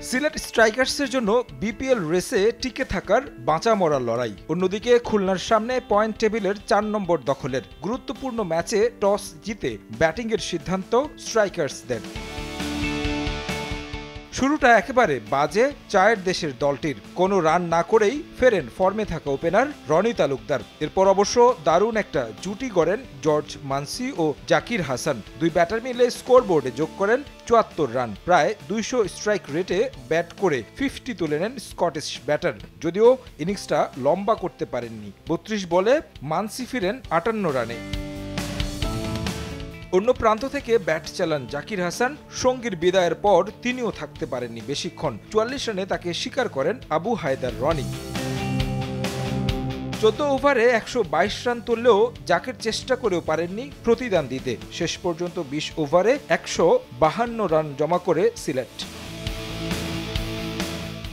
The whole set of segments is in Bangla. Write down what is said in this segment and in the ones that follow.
সিলেট স্ট্রাইকার্সের জন্য বিপিএল রেসে টিকে থাকার বাঁচা মরার লড়াই। অন্যদিকে খুলনার সামনে পয়েন্ট টেবিলের ৪ নম্বর দখলের গুরুত্বপূর্ণ ম্যাচে টস জিতে ব্যাটিংয়ের সিদ্ধান্ত স্ট্রাইকার্সদের। শুরুটা একেবারে বাজে চায়ের দেশের দলটির। কোনো রান না করেই ফেরেন ফর্মে থাকা ওপেনার রনি তালুকদার। এরপর অবশ্য দারুণ একটা জুটি গড়েন জর্জ মানসি ও জাকির হাসান। দুই ব্যাটার মিলে স্কোরবোর্ডে যোগ করেন ৭৪ রান। প্রায় ২০০ স্ট্রাইক রেটে ব্যাট করে 50 তুলে নেন স্কটিশ ব্যাটার। যদিও ইনিংসটা লম্বা করতে পারেননি। ৩২ বলে মানসি ফিরেন ৫৮ রানে। অন্য প্রান্ত থেকে ব্যাট চালান জাকির হাসান। সঙ্গীর বিদায়ের পর তিনিও থাকতে পারেননি বেশিক্ষণ। ৪৪ রানে তাকে শিকার করেন আবু হায়দার রনি। ১৪ ওভারে ১২২ রান তুললেও জাকির চেষ্টা করেও পারেননি প্রতিদান দিতে। শেষ পর্যন্ত ২০ ওভারে ১৫২ রান জমা করে সিলেট।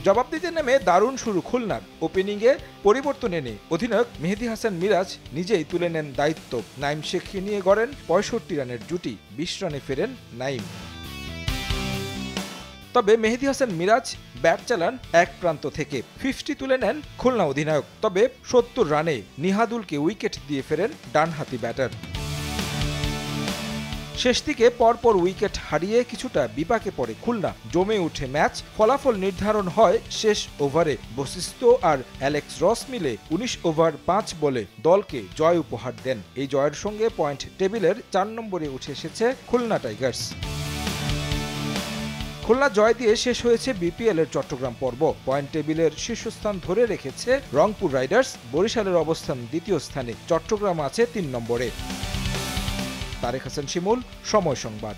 জবাব দিতে নেমে দারুণ শুরু খুলনার। ওপেনিংয়ে পরিবর্তন এনে অধিনায়ক মেহেদী হাসান মিরাজ নিজেই তুলে নেন দায়িত্ব। নাইম শেখকে নিয়ে গড়েন ৬৫ রানের জুটি। ২০ রানে ফেরেন নাইম। তবে মেহেদী হাসান মিরাজ ব্যাট চালান এক প্রান্ত থেকে। 50 তুলে নেন খুলনা অধিনায়ক। তবে ৭০ রানে নিহাদুলকে উইকেট দিয়ে ফেরেন ডানহাতি ব্যাটার। শেষ দিকে পরপর উইকেট হারিয়ে কিছুটা বিপাকে পড়ে খুলনা। জমে উঠে ম্যাচ। ফলাফল নির্ধারণ হয় শেষ ওভারে। বশিষ্ঠ আর অ্যালেক্স রস মিলে ১৯ ওভার ৫ বলে দলকে জয় উপহার দেন। এই জয়ের সঙ্গে পয়েন্ট টেবিলের ৪ নম্বরে উঠে এসেছে খুলনা টাইগার্স। খুলনা জয় দিয়ে শেষ হয়েছে বিপিএল এর চট্টগ্রাম পর্ব। পয়েন্ট টেবিলের শীর্ষস্থান ধরে রেখেছে রংপুর রাইডার্স। বরিশালের অবস্থান দ্বিতীয় স্থানে। চট্টগ্রাম আছে ৩ নম্বরে। তারেক হাসান শিমুল, সময় সংবাদ।